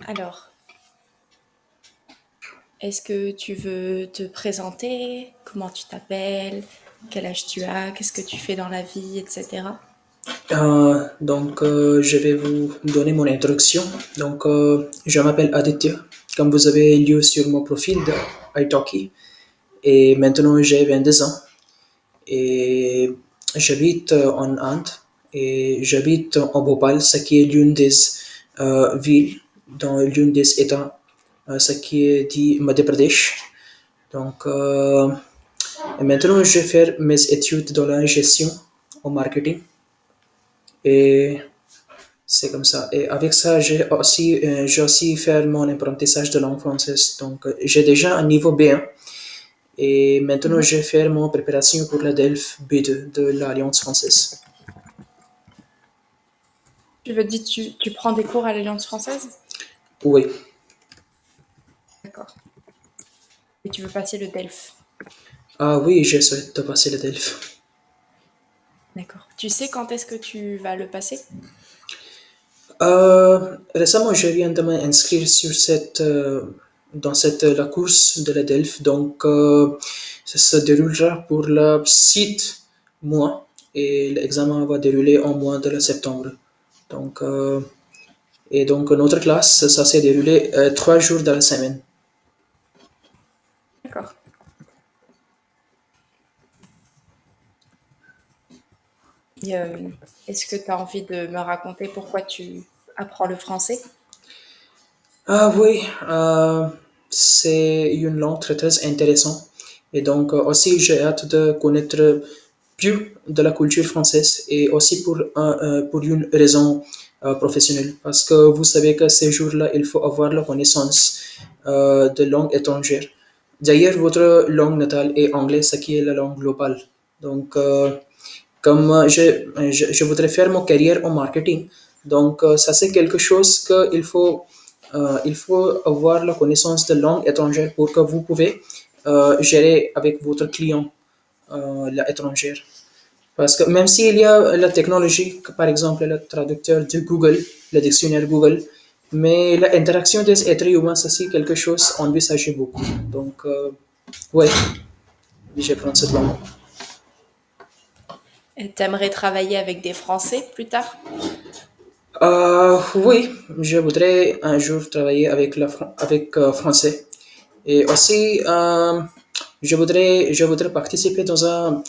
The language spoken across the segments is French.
Alors, est-ce que tu veux te présenter? Comment tu t'appelles? Quel âge tu as? Qu'est-ce que tu fais dans la vie, etc. Je vais vous donner mon introduction. Je m'appelle Aditya, comme vous avez lu sur mon profil de italki. Et maintenant, j'ai 22 ans. Et j'habite en Inde. Et j'habite en Bhopal, ce qui est l'une des villes dans l'une des États, ce qui est dit Madhya Pradesh. Donc, euh, et maintenant, je vais faire mes études dans la gestion au marketing. Et c'est comme ça. Et avec ça, j'ai aussi fait mon apprentissage de langue française. J'ai déjà un niveau B1. Et maintenant, Mhm. je vais faire mon préparation pour la DELF B2 de l'Alliance française. Tu veux dire, tu prends des cours à l'Alliance française? Oui. D'accord. Et tu veux passer le DELF? Ah oui, je souhaite passer la DELF. D'accord. Tu sais quand est-ce que tu vas le passer? Récemment, je viens de m'inscrire dans la course de la DELF. Ça se déroulera pour le 6 mois et l'examen va dérouler en mois de septembre. Donc, euh, Notre classe, ça s'est déroulé 3 jours dans la semaine. D'accord. Et, est-ce que tu as envie de me raconter pourquoi tu apprends le français? Ah oui, c'est une langue très, très intéressante. Aussi, j'ai hâte de connaître plus de la culture française et aussi pour une raison professionnelle. Parce que vous savez que ces jours-là, il faut avoir la connaissance de langue étrangère. D'ailleurs, votre langue natale est anglais, ce qui est la langue globale. Donc, euh, je voudrais faire mon carrière en marketing. Ça c'est quelque chose il faut avoir la connaissance de langue étrangère pour que vous pouvez gérer avec votre client l'étranger. Parce que même s'il y a la technologie, par exemple le traducteur de Google, le dictionnaire Google, mais l'interaction des êtres humains, ça c'est quelque chose envisagé beaucoup. Ouais, je prends cette langue. Et t'aimerais travailler avec des Français plus tard? Oui, je voudrais un jour travailler avec français. Et aussi, je voudrais participer dans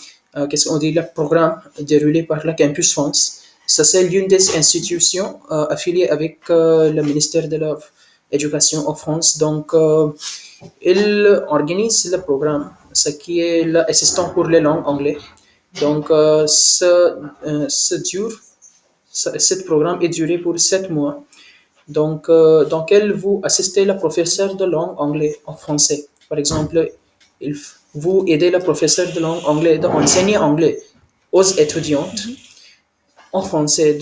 qu'est-ce qu'on dit, le programme déroulé par la Campus France. Ça, c'est l'une des institutions affiliées avec le ministère de l'Éducation en France. Il organise le programme, ce qui est l'assistant pour les langues anglais. Donc, euh, ce, ce dure Ce programme est duré pour 7 mois, dans lequel vous assistez le professeur de langue anglaise en français. Par exemple, vous aidez le professeur de langue anglaise d'enseigner anglais aux étudiantes Mhm. en français.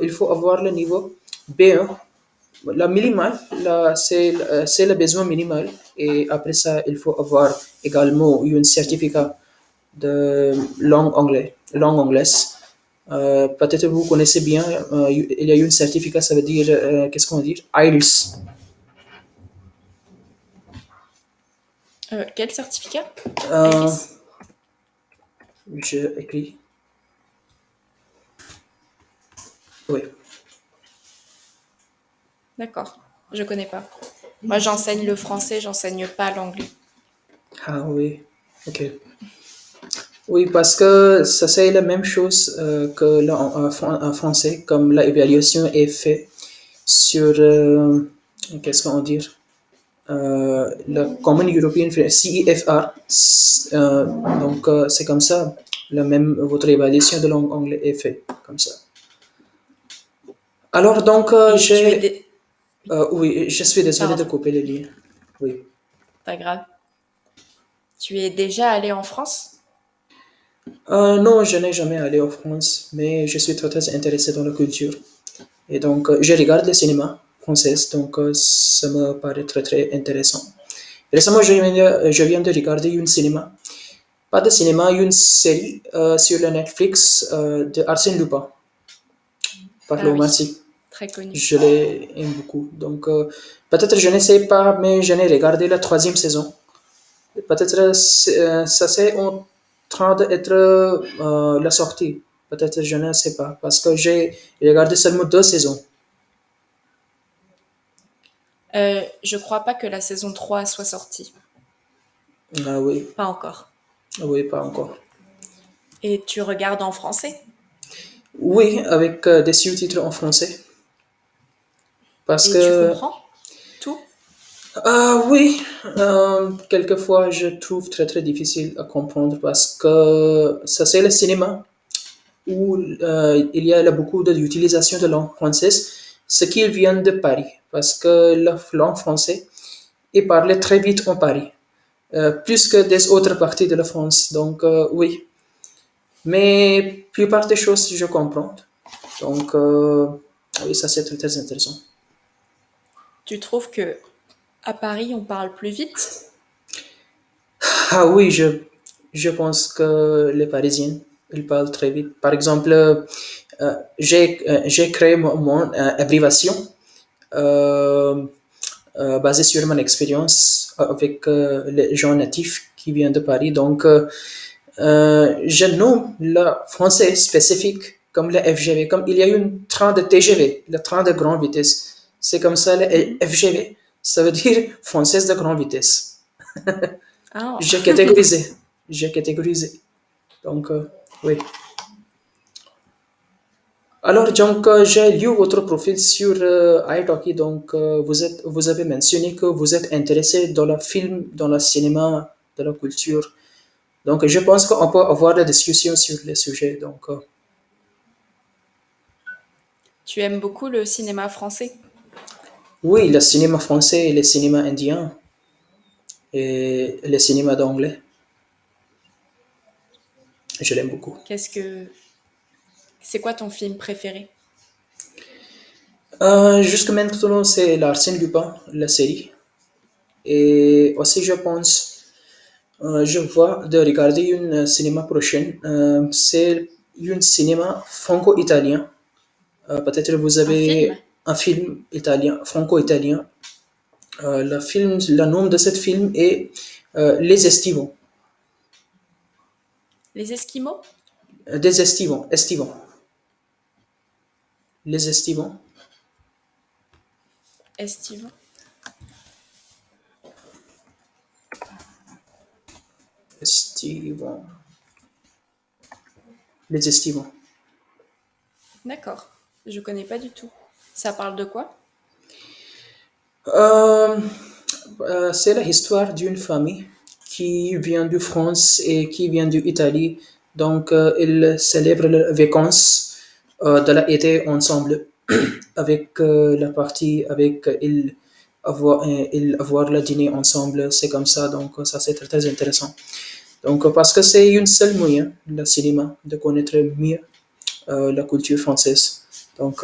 Il faut avoir le niveau B1. La minimale, c'est le besoin minimal. Et après ça, il faut avoir également un certificat de langue anglaise. Peut-être vous connaissez bien, il y a eu un certificat, ça veut dire, qu'est-ce qu'on dit? IELTS. Quel certificat? Euh, Iris? je écris, oui. D'accord. Je connais pas. Moi, j'enseigne le français, j'enseigne pas l'anglais. Ah oui, ok. Oui, parce que ça c'est la même chose que en français, comme l'évaluation est faite sur, qu'est-ce qu'on dit? La Common European CEFR. C'est comme ça, votre évaluation de langue anglaise est faite comme ça. Alors, Et tu es oui, je suis désolé de Pardon, couper les lignes. Oui. pas grave. Tu es déjà allé en France? Non, je n'ai jamais allé en France, mais je suis très, très intéressé dans la culture. Je regarde le cinéma français, ça me paraît très, très intéressant. Récemment, je viens de regarder une cinéma. Pas de cinéma, une série sur la Netflix de Arsène Lupin, par Ah le oui, merci. très connu. Je l'aime beaucoup. Donc, peut-être je ne sais pas, mais je n'ai regardé la troisième saison. Peut-être ça c'est en train d'être la sortie. Peut-être je ne sais pas, parce que j'ai regardé seulement deux saisons. Je crois pas que la saison 3 soit sortie. Ah oui, Pas encore. ah oui, pas encore. Et tu regardes en français? Oui, avec des sous-titres en français. Parce Et tu que, comprends tout? ah oui, quelquefois je trouve très très difficile à comprendre parce que ça c'est le cinéma où il y a là beaucoup d'utilisation de langue française, ce qui vient de Paris. Parce que la langue française est parlée très vite en Paris, plus que des autres parties de la France. Donc oui, mais plupart des choses je comprends. Donc oui, ça c'est très très intéressant. Tu trouves que à Paris on parle plus vite? Ah oui, je pense que les Parisiens, ils parlent très vite. Par exemple, j'ai créé mon abbréviation euh, basée sur mon expérience avec les gens natifs qui viennent de Paris. Donc, je nomme le français spécifique comme le FGV, comme il y a une train de TGV, le train de grande vitesse. C'est comme ça, le Mhm. FGV, ça veut dire française de grande vitesse. Ah, J'ai catégorisé. J'ai catégorisé. Donc, oui. Alors, donc, j'ai lu votre profil sur italki. Donc, vous avez mentionné que vous êtes intéressé dans le film, dans le cinéma, dans la culture. Donc, je pense qu'on peut avoir la discussion sur les sujets. Donc, tu aimes beaucoup le cinéma français? oui, le cinéma français et le cinéma indien et le cinéma d'anglais, je l'aime beaucoup. Qu'est-ce que c'est quoi ton film préféré? Jusque maintenant, c'est l'Arsène Lupin, la série. Et aussi, je pense, je vois de regarder une cinéma prochaine. C'est une cinéma franco-italien. Peut-être vous Un avez film? un film italien, franco-italien. Le nom de ce film est Les Estivants. Les Esquimaux? Des Estivants, Estivants. Les Estivants. Estivant? Estivants. Les Estivants. D'accord. Je connais pas du tout. Ça parle de quoi? Euh, c'est l'histoire d'une famille qui vient de France et qui vient d'Italie. Donc, ils célèbrent leurs vacances de l'été ensemble avec la partie, avec ils avoir le dîner ensemble. C'est comme ça. Donc, ça, c'est très, très intéressant. Donc, parce que c'est une seule moyen, le cinéma, de connaître mieux la culture française. Donc,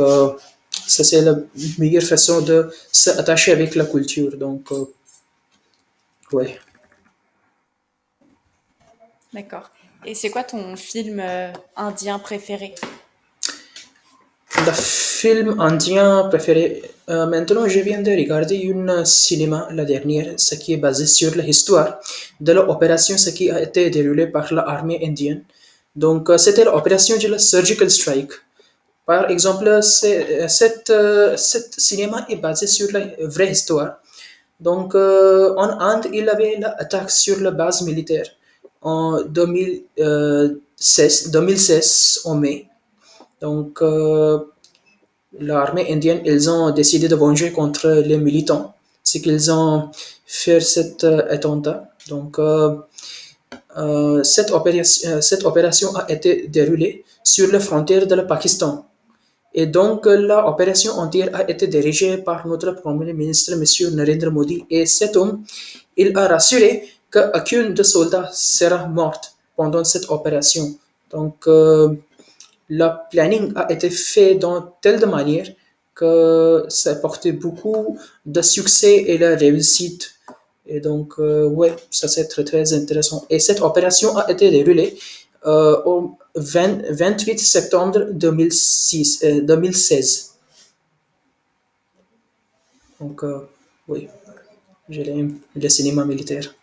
ça, c'est la meilleure façon de s'attacher avec la culture. Donc, ouais. D'accord. Et c'est quoi ton film indien préféré? Le film indien préféré, maintenant je viens de regarder une cinéma la dernière, ce qui est basé sur l'histoire de l'opération, ce qui a été déroulé par l'armée indienne. Donc c'était l'opération de la Surgical Strike. Par exemple, cette cinéma est basé sur la vraie histoire. Donc en Inde, il y avait l'attaque sur la base militaire en 2016 en mai. Donc, l'armée indienne, ils ont décidé de venger contre les militants. C'est qu'ils ont fait cet attentat. Donc, cette opération a été déroulée sur les frontières de le Pakistan. Et donc, l'opération entière a été dirigée par notre Premier ministre, M. Narendra Modi. Et cet homme, il a rassuré qu'aucun des soldats sera mort pendant cette opération. Donc, le planning a été fait dans telle manière que ça a porté beaucoup de succès et de réussite. Et donc, ouais, ça c'est très très intéressant. Et cette opération a été déroulée au 28 septembre 2016. Donc, oui, j'aime le cinéma militaire.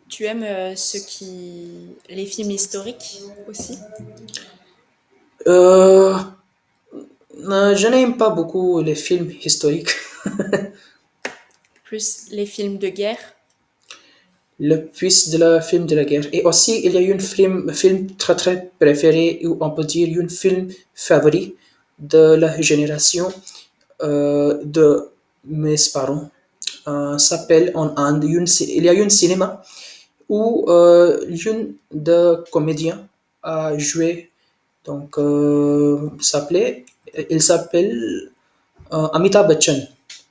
Tu aimes les films historiques aussi? Euh, je n'aime pas beaucoup les films historiques. Plus les films de guerre? Le plus de la film de la guerre. Et aussi, il y a une film très très préféré, ou on peut dire une film favori de la génération de mes parents. S'appelle en Inde, il y a un cinéma où une de comédiens a joué. Donc, il s'appelle Amitabh Bachchan.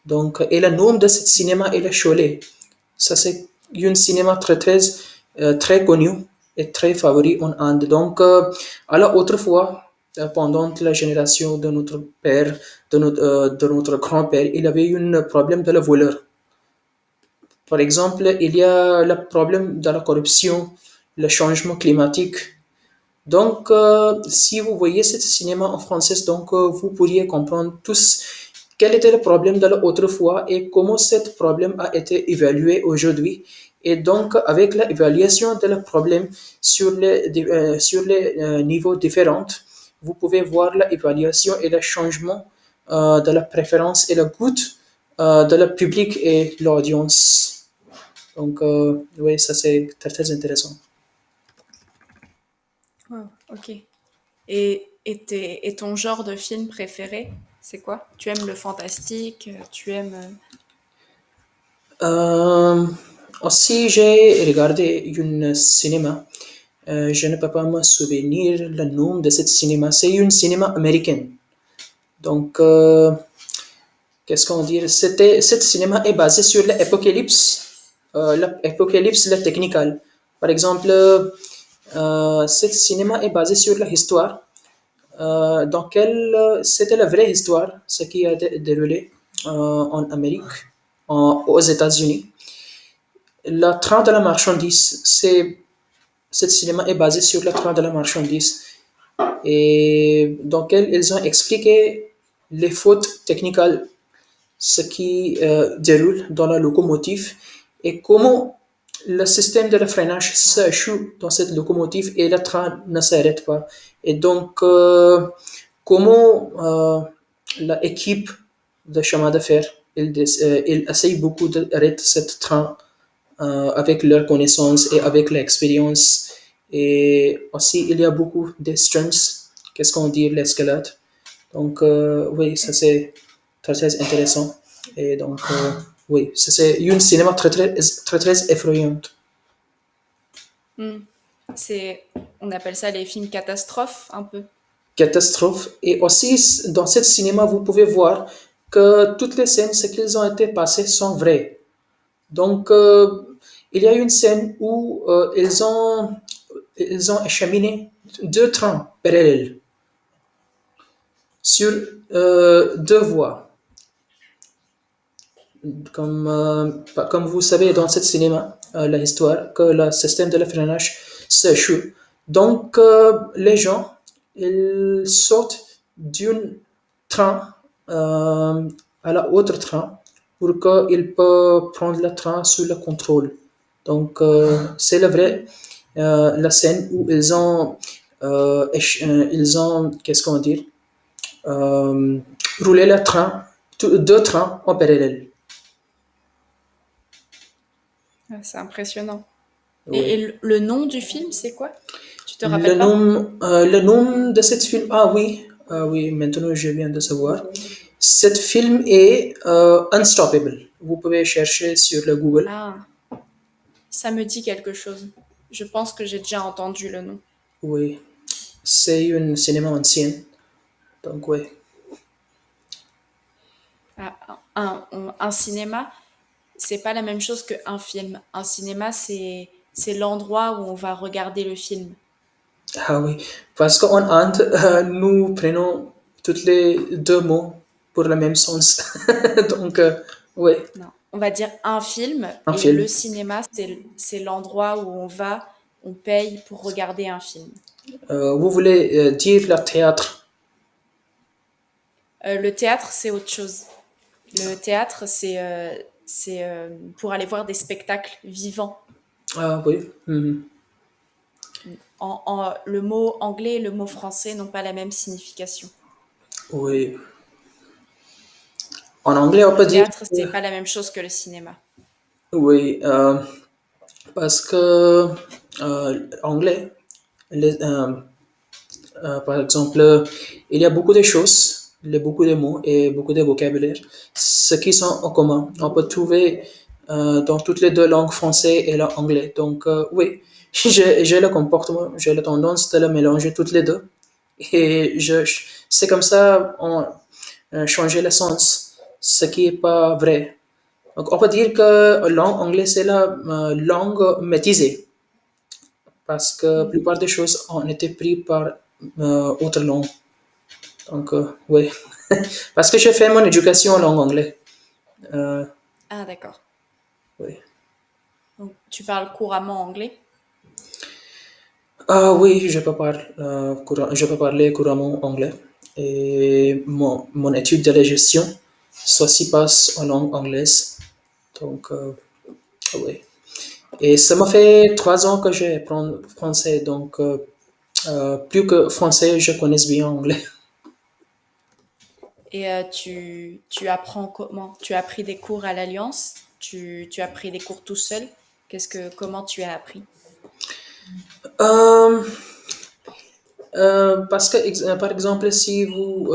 Donc, et le nom de ce cinéma est le Sholay. Ça, c'est un cinéma très connu et très favori en Inde. Donc, alors autrefois, pendant la génération de notre père, de notre grand-père, il avait un problème de la voleur. Par exemple, il y a le problème de la corruption, le changement climatique. Donc, si vous voyez ce cinéma en français, donc vous pourriez comprendre tous quel était le problème de l'autrefois et comment ce problème a été évalué aujourd'hui. Et donc, avec l'évaluation de le problème sur les niveaux différents, vous pouvez voir l'évaluation et le changement de la préférence et le goût de le public et l'audience. Donc, oui, ça c'est très, très intéressant. Wow, ok. Et ton genre de film préféré, c'est quoi? Tu aimes le fantastique? Tu aimes... Euh, Aussi, j'ai regardé un cinéma. Je ne peux pas me souvenir le nom de ce cinéma. C'est un cinéma américain. Donc, qu'est-ce qu'on dit? Ce cinéma est basé sur l'apocalypse, la technical. Par exemple, ce cinéma est basé sur l'histoire, dans laquelle c'était la vraie histoire, ce qui a déroulé en Amérique, aux États-Unis. Le train de la marchandise, ce cinéma est basé sur le train de la marchandise et dans lequel ils ont expliqué les fautes techniques, ce qui déroule dans la locomotive et comment le système de freinage s'échoue dans cette locomotive et le train ne s'arrête pas. Et donc, comment l'équipe de chemin de fer, il essaye beaucoup d'arrêter ce train avec leur connaissance et avec l'expérience. Et aussi, il y a beaucoup de strengths. Qu'est-ce qu'on dit, l'escalade. Donc, oui, ça c'est très, très intéressant. Et donc, oui, ça c'est une cinéma très, très, très, très effrayante. Hmm. On appelle ça les films catastrophes, un peu. Catastrophe. Et aussi, dans ce cinéma, vous pouvez voir que toutes les scènes, ce qu'ils ont été passées, sont vraies. Donc, il y a une scène où ils ont acheminé deux trains parallèles sur deux voies. Comme vous savez, dans ce cinéma, l'histoire, que le système de freinage s'échoue. Donc, les gens, ils sautent d'un train à l'autre train pour qu'ils peuvent prendre le train sous le contrôle. Donc, c'est la vraie la scène où ils ont qu'est-ce qu'on dit, euh, roulé le train, deux trains en parallèle. Ah, c'est impressionnant. Et Oui. le nom du film, c'est quoi? Tu te rappelles pas? Le nom de cette film, ah oui, maintenant je viens de savoir. Cet film est Unstoppable. Vous pouvez chercher sur le Google. Ah, ça me dit quelque chose. Je pense que j'ai déjà entendu le nom. Oui, c'est un cinéma ancien. Donc, oui. Ah, un cinéma, c'est pas la même chose qu'un film. Un cinéma, c'est l'endroit où on va regarder le film. Ah oui, parce qu'en Inde, nous prenons tous les deux mots pour le même sens. Donc, oui, Non, on va dire un film un et le film. cinéma, c'est l'endroit où on va, on paye pour regarder un film. Vous voulez dire le théâtre. Le théâtre, c'est autre chose. Le théâtre, c'est pour aller voir des spectacles vivants. Ah oui. Mhm. Le mot anglais et le mot français n'ont pas la même signification. Oui. En anglais, on Le peut dire théâtre, que c'est pas la même chose que le cinéma. oui, parce que anglais, par exemple, il y a beaucoup de choses, beaucoup de mots et beaucoup de vocabulaire, ce qui sont en commun. On peut trouver dans toutes les deux langues, français et l'anglais. Donc, oui, j'ai le comportement, j'ai la tendance de le mélanger toutes les deux. Et c'est comme ça, on changer le sens, ce qui est pas vrai. Donc, on peut dire que la langue anglaise, c'est la langue maîtrisée, parce que la Mm. plupart des choses ont été prises par autre langue. Donc, oui. Parce que j'ai fait mon éducation en langue anglaise. Euh, Ah, d'accord. oui. Donc, tu parles couramment anglais. Ah oui, je peux parler couramment anglais. Et mon étude de la gestion, ça s'y passe en langue anglaise. Donc, oui. Et ça m'a fait 3 ans que j'apprends français. Donc, plus que français, je connais bien anglais. Et tu apprends comment? Tu as pris des cours à l'Alliance? Tu as pris des cours tout seul? Comment tu as appris? Euh, parce que, par exemple, si vous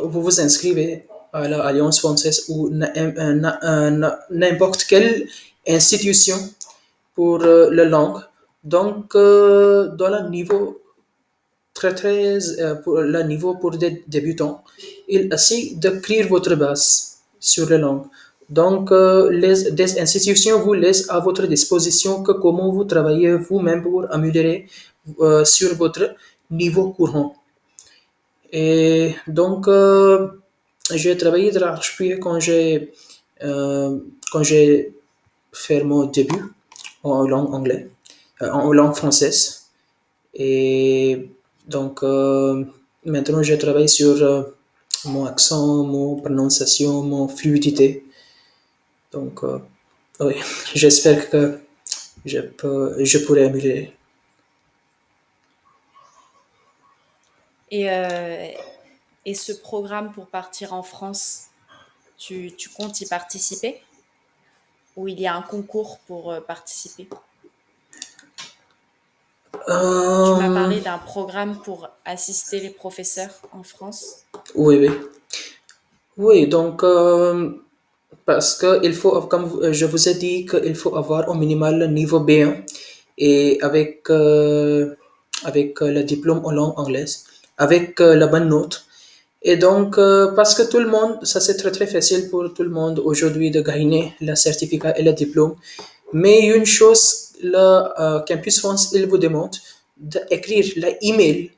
vous inscrivez à l'Alliance française ou n'importe quelle institution pour la langue, donc dans le niveau pour le niveau pour des débutants, il essaie de créer votre base sur la langue. Donc, des institutions vous laissent à votre disposition que comment vous travaillez vous-même pour améliorer sur votre niveau courant. Et donc, j'ai travaillé de l'arrache-pied euh, quand j'ai fait mon début en langue anglaise, en langue française. Et donc, maintenant, je travaille sur mon accent, mon prononciation, mon fluidité. Donc, oui, j'espère que je pourrai améliorer. Et, euh, et ce programme pour partir en France, tu comptes y participer? Ou il y a un concours pour participer? Tu m'as Euh, parlé d'un programme pour assister les professeurs en France. oui, oui. Oui, donc, parce que il faut, comme je vous ai dit, qu'il faut avoir au minimal le niveau B1 et avec le diplôme en langue anglaise, avec la bonne note. Et donc, parce que tout le monde, ça c'est très très facile pour tout le monde aujourd'hui de gagner le certificat et le diplôme. Mais une chose, le Campus France, il vous demande d'écrire l'email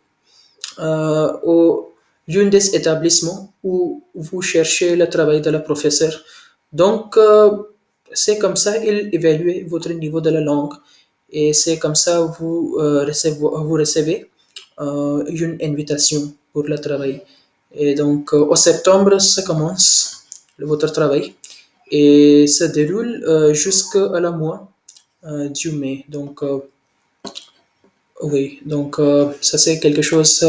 au l'une des établissements où vous cherchez le travail de la professeure. Donc, c'est comme ça il évalue votre niveau de la langue et c'est comme ça vous recevez une invitation pour le travail. Et donc, au septembre, ça commence votre travail et ça déroule jusqu'à la mois du mai. Donc, oui, donc ça c'est quelque chose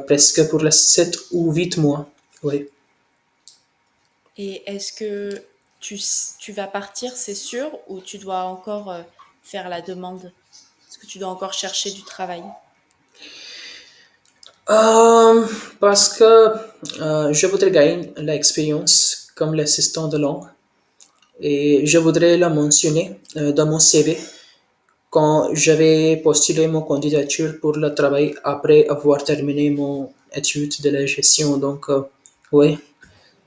presque pour les 7 ou 8 mois. Oui. Et est-ce que tu vas partir, c'est sûr, ou tu dois encore faire la demande? Est-ce que tu dois encore chercher du travail? Euh, Parce que je voudrais gagner l'expérience comme l'assistant de langue et je voudrais la mentionner dans mon CV quand j'avais postulé mon candidature pour le travail après avoir terminé mon étude de la gestion. Donc, oui,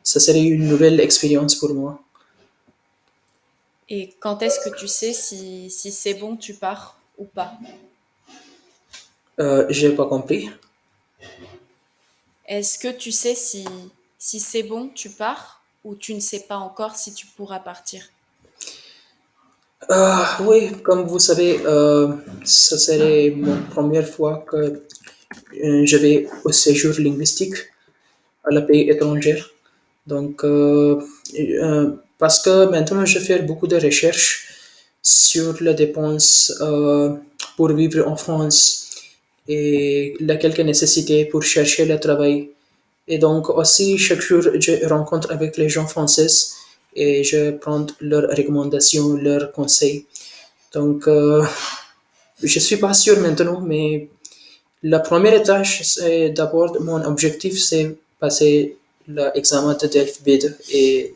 ça serait une nouvelle expérience pour moi. Et quand est-ce que tu sais si c'est bon, tu pars ou pas? J'ai pas compris. Est-ce que tu sais si c'est bon, tu pars, ou tu ne sais pas encore si tu pourras partir? Oui, comme vous savez, ce serait mon première fois que je vais au séjour linguistique à la pays étranger. Donc, parce que maintenant, je fais beaucoup de recherches sur les dépenses pour vivre en France et les quelques nécessités pour chercher le travail. Et donc aussi, chaque jour, je rencontre avec les gens français et je prends leurs recommandations, leurs conseils. Donc, je suis pas sûr maintenant, mais la première tâche, c'est d'abord, mon objectif, c'est passer l'examen de DELF B2 et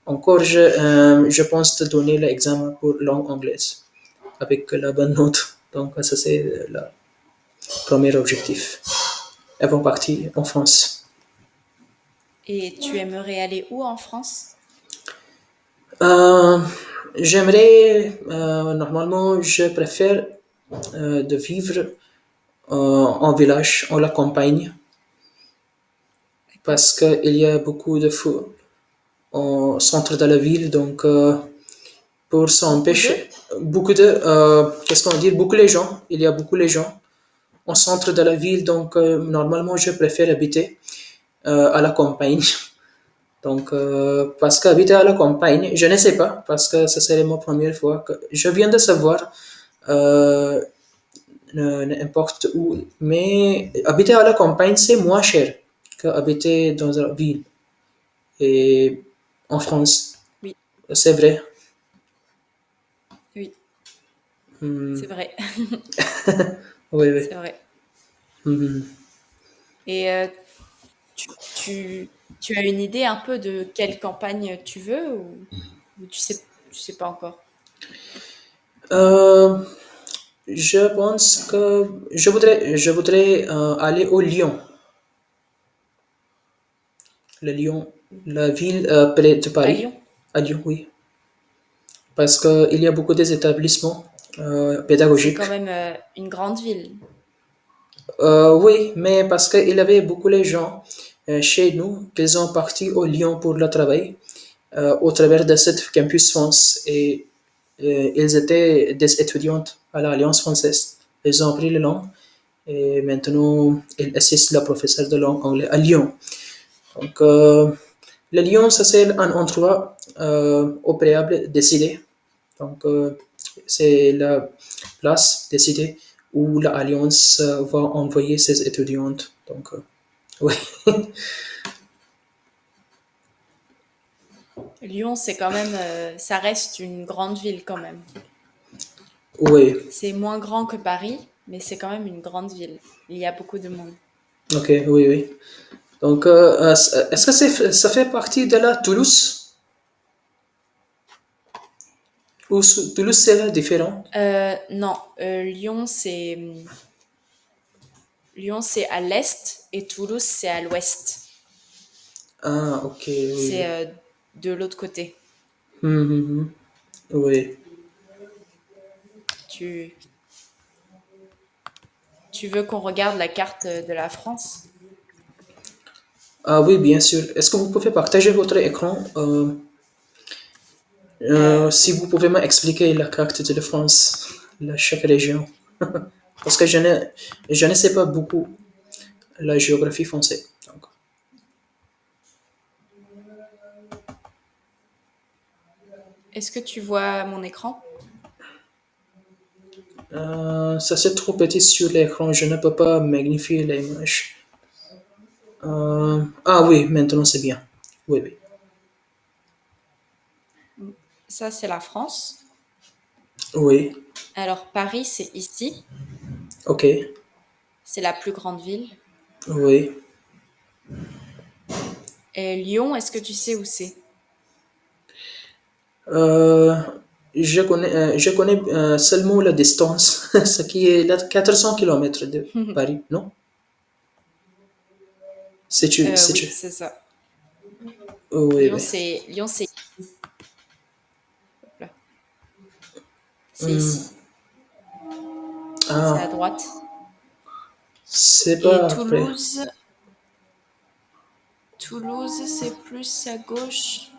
encore, je pense te donner l'examen pour langue anglaise avec la bonne note. Donc, ça, c'est le premier objectif avant partir en France. Et tu aimerais aller où en France? Euh, normalement, je préfère de vivre en village, en la campagne, D'accord. parce qu'il y a beaucoup de fous au centre de la ville, donc pour Beaucoup de? s'empêcher, qu'est-ce qu'on dit, beaucoup les gens, il y a beaucoup les gens au centre de la ville, donc normalement, je préfère habiter à la campagne. Donc, parce qu'habiter à la campagne, je ne sais pas, parce que ce serait ma première fois que je viens de savoir euh, n'importe où. Mais habiter à la campagne, c'est moins cher qu'habiter dans une ville. Et en France, Oui, c'est vrai. oui, Hmm, c'est vrai, oui, oui. c'est vrai. Hmm. Et tu, tu as une idée un peu de quelle campagne tu veux ou tu sais pas encore? Euh, je pense que je voudrais aller au Lyon. Le Lyon, la ville près de À Paris. Lyon? À Lyon, oui. Parce qu'il y a beaucoup d'établissements C'est pédagogiques. quand même une grande ville. Oui, mais parce qu'il y avait beaucoup de gens chez nous qui sont partis au Lyon pour le travail au travers de cette campus France et ils étaient des étudiantes à l'Alliance française. Ils ont appris la langue et maintenant ils assistent le professeur de langue anglaise à Lyon. Donc, le Lyon, ça c'est un endroit au préalable décidé. Donc, c'est la place décidée où l'Alliance va envoyer ses étudiantes. Donc, oui, Lyon, c'est quand même, ça reste une grande ville quand même. oui, C'est moins grand que Paris, mais c'est quand même une grande ville. Il y a beaucoup de monde. ok, oui, oui. Donc, est-ce que ça fait partie de la Toulouse ou Toulouse c'est différent? Non, Lyon, c'est à l'est et Toulouse, c'est à l'ouest. Ah, ok, oui, C'est oui. de l'autre côté. Mhm, oui. Tu, tu veux qu'on regarde la carte de la France? Ah oui, bien sûr. Est-ce que vous pouvez partager votre écran si vous pouvez m'expliquer la carte de la France, chaque région? Parce que je ne sais pas beaucoup la géographie française. Donc, Est-ce que tu vois mon écran? ça c'est trop petit sur l'écran, je ne peux pas magnifier l'image. Ah oui, maintenant c'est bien. Oui, oui. Ça, c'est la France. Oui, Alors, Paris, c'est ici. ok. C'est la plus grande ville. Oui. Et Lyon, est-ce que tu sais où c'est? Euh, je connais seulement la distance, ce qui est là 400 kilomètres de Paris, non? C'est tu. Oui, c'est ça. Oui, oui. Lyon, c'est ici. Hop là. C'est Hmm, ici. C'est à ah, droite. c'est Et pas après. Toulouse, c'est plus à gauche.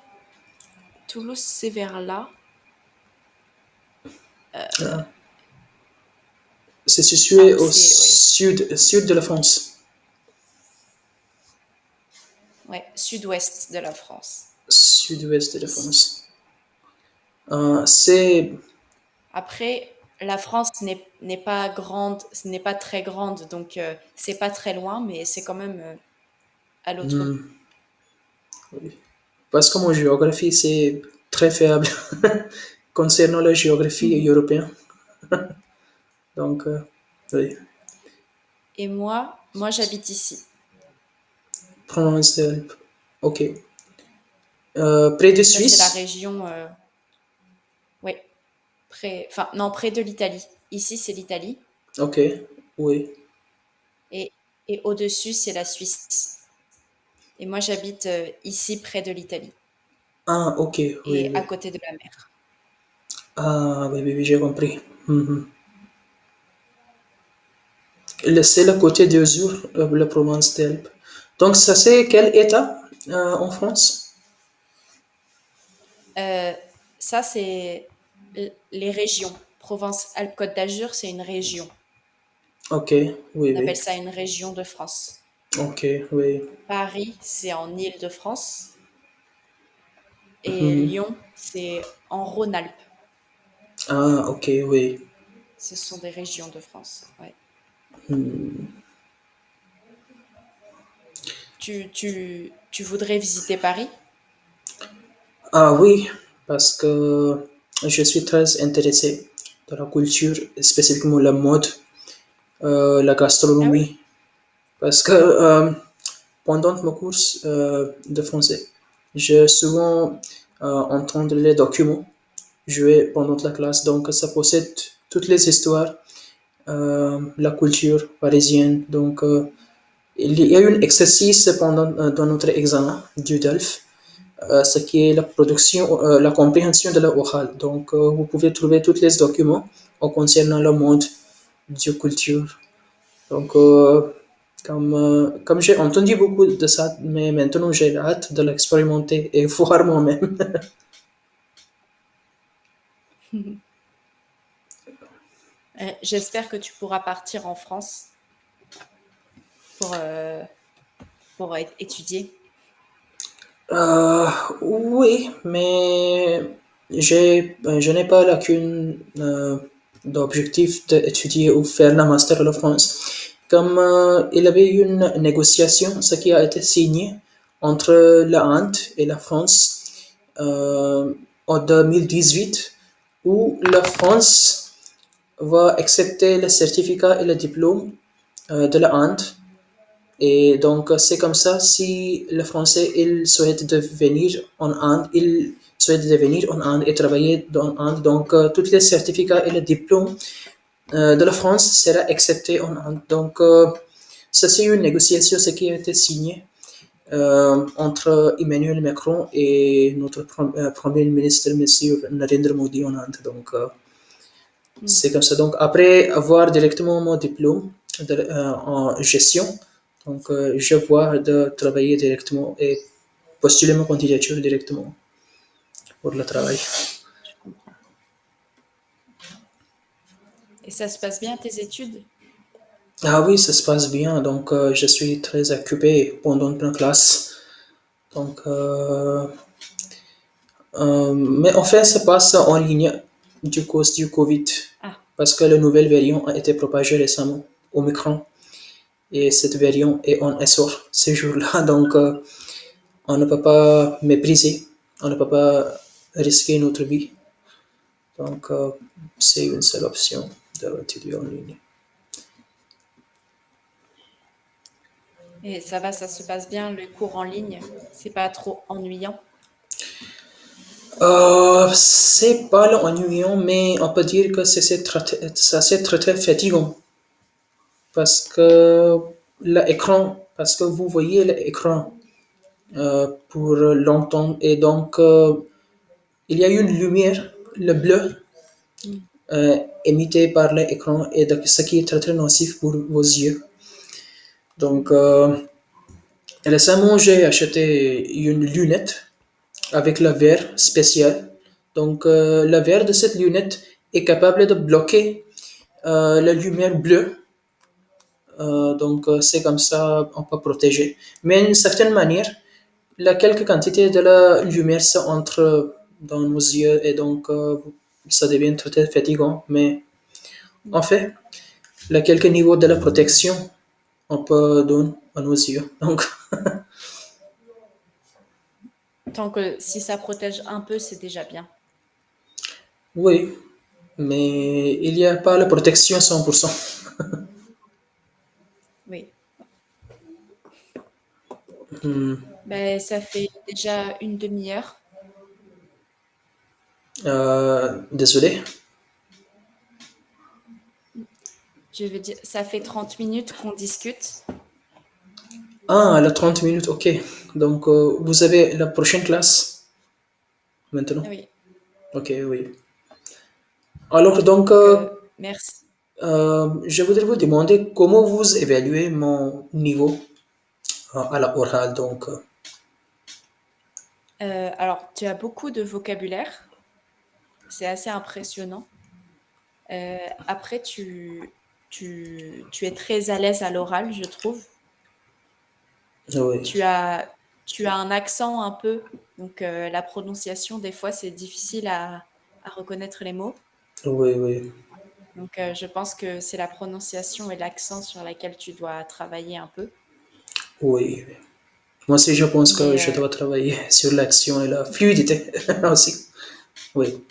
Toulouse, c'est vers là. C'est situé Ah, au c'est, oui. sud de la France. Ouais, sud-ouest de la France. Sud-ouest de la Ici. France. C'est... Après, la France n'est pas grande, ce n'est pas très grande, donc c'est pas très loin, mais c'est quand même à l'autre bout. hmm, oui. Parce que mon géographie, c'est très faible concernant la géographie Mhm. européenne. Donc, oui. Et moi j'habite ici. Provence des Alpes. Ok. Près de Ça, c'est la Suisse. région, ouais, enfin, non, près de l'Italie. Ici, c'est l'Italie. Ok. Oui. Et, et au-dessus, c'est la Suisse. Et moi, j'habite ici, près de l'Italie. Ah, ok. Oui, Et à oui. côté de la mer. Ah, oui, oui, oui, j'ai compris. Mhm. C'est le côté d'Azur, la Provence des Alpes. Donc, ça, c'est quel état en France? Euh, Ça, c'est les régions. Provence-Alpes-Côte d'Azur, c'est une région. Ok. Oui, On appelle oui. ça une région de France. Ok. Oui. Paris, c'est en Île-de-France. Et Mhm. Lyon, c'est en Rhône-Alpes. Ah, ok. Oui. Ce sont des régions de France. Ouais. Tu voudrais visiter Paris? Ah oui, parce que je suis très intéressé par la culture, spécifiquement la mode, la Ah oui? gastronomie. Parce que pendant mes cours de français, je souvent entendre les documents joués pendant la classe. Donc, ça possède toutes les histoires, la culture parisienne. Donc, il y a eu un exercice pendant dans notre examen du DELF, ce qui est la production, la compréhension de la orale. Donc, vous pouvez trouver tous les documents en concernant le monde de culture. Donc, comme j'ai entendu beaucoup de ça, mais maintenant j'ai hâte de l'expérimenter et voir moi-même. J'espère que tu pourras partir en France pour, euh, pour étudier. Euh, oui, mais je n'ai pas qu'une d'objectif d'étudier ou faire la master à la France. Comme il y avait eu une négociation, ce qui a été signé entre la Inde et la France en 2018, où la France va accepter le certificat et le diplôme de la Inde et donc, c'est comme ça, si le Français, il souhaite devenir en Inde, il souhaite devenir en Inde et travailler dans Inde. Donc, tous les certificats et les diplômes de la France sera accepté en Inde. Donc, ça, c'est une négociation, ce qui a été signé entre Emmanuel Macron et notre Premier ministre, Monsieur Narendra Modi en Inde. Donc, Mm. c'est comme ça. Donc, après avoir directement mon diplôme en gestion, donc je vois de travailler directement et postuler ma candidature directement pour le travail. Je comprends. Et ça se passe bien tes études? Ah oui, ça se passe bien. Donc, je suis très occupé pendant ma classe. Donc, mais en fait, ça passe en ligne du cause du Covid Ah, parce que le nouvel variant a été propagé récemment, Omicron, et cette variant est en essor ces jours-là. Donc, on ne peut pas mépriser, on ne peut pas risquer notre vie. Donc, c'est une seule option d'étudier en ligne. et ça va, ça se passe bien, le cours en ligne? C'est pas trop ennuyant? C'est pas ennuyant, mais on peut dire que c'est très, très fatigant parce que l'écran, parce que vous voyez l'écran pour longtemps et donc il y a une lumière, le bleu, Mm. émitté par l'écran et donc, ce qui est très très nocif pour vos yeux. Donc, récemment, j'ai acheté une lunette avec la verre spécial. Donc, la verre de cette lunette est capable de bloquer la lumière bleue. Donc, c'est comme ça on peut protéger. Mais d'une certaine manière, la quelque quantité de la lumière ça entre dans nos yeux et donc ça devient très fatigant. Mais en fait, la quelque niveau de la protection on peut donner à nos yeux. Donc Tant que si ça protège un peu, c'est déjà bien. oui, mais il n'y a pas la protection 100%. Oui. Hmm. Ben, ça fait déjà une demi-heure. Désolé. Je veux dire, ça fait 30 minutes qu'on discute. Ah, elle a 30 minutes, ok. Donc, vous avez la prochaine classe maintenant? Oui. Ok, oui. Alors, donc, Donc, merci. je voudrais vous demander comment vous évaluez mon niveau à la orale. Donc, Alors, tu as beaucoup de vocabulaire. C'est assez impressionnant. Après, tu es très à l'aise à l'oral, je trouve. oui, Tu as, tu as un accent un peu. Donc, la prononciation, des fois, c'est difficile à reconnaître les mots. oui, oui, Donc, je pense que c'est la prononciation et l'accent sur laquelle tu dois travailler un peu. oui. Moi aussi, je pense que Mais, je dois travailler sur l'action et la fluidité aussi. Oui,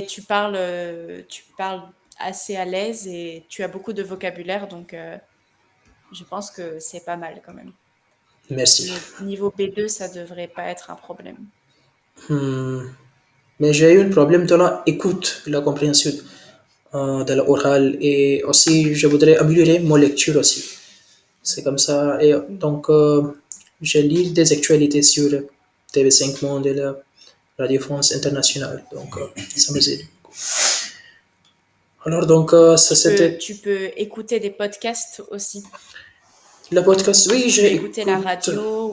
tu parles assez à l'aise et tu as beaucoup de vocabulaire, donc je pense que c'est pas mal quand même. merci. Le niveau B2, ça devrait pas être un problème. Hmm. Mais j'ai eu un problème dans l'écoute, la compréhension de l'oral et aussi je voudrais améliorer mon lecture aussi. C'est comme ça. Et donc, je lis des actualités sur TV5 Monde et la Radio France Internationale. Donc, ça me aide. Alors, donc, ça c'était Tu peux écouter des podcasts aussi. le podcast. Oui, Tu peux écouter la j'écoute. radio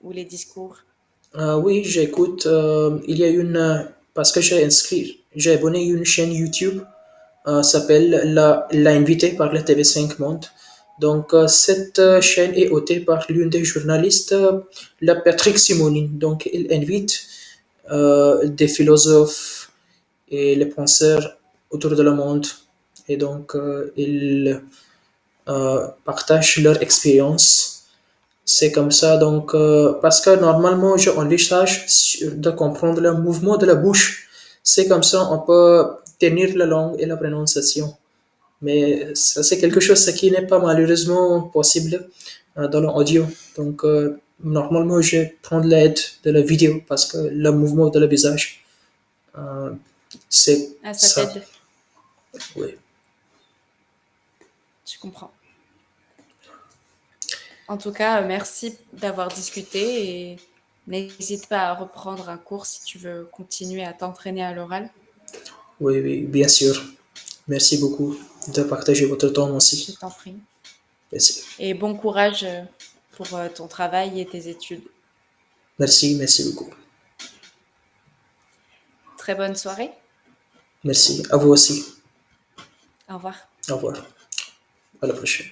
ou les discours. Oui, j'écoute. Il y a une. Parce que j'ai inscrit, j'ai abonné une chaîne YouTube s'appelle L'invité par la TV5 Monde. Donc, cette chaîne est hôtée par l'une des journalistes, la Patrick Simonin. Donc, il invite des philosophes et les penseurs autour de le monde. Et donc, ils partagent leur expérience. C'est comme ça, donc, parce que normalement, je envisage de comprendre le mouvement de la bouche. C'est comme ça, on peut tenir la langue et la prononciation. Mais ça, c'est quelque chose ce qui n'est pas malheureusement possible dans l'audio. Donc, normalement, je prends l'aide de la vidéo parce que le mouvement de le visage, euh, c'est Ah, ça ça. t'aide. Oui. Je comprends. En tout cas, merci d'avoir discuté et n'hésite pas à reprendre un cours si tu veux continuer à t'entraîner à l'oral. Oui, oui, bien sûr. Merci beaucoup de partager votre temps Je aussi. t'en prie. Merci. Et bon courage pour ton travail et tes études. Merci, merci beaucoup. Très bonne soirée. Merci. À vous aussi. Au revoir. Au revoir. À la prochaine.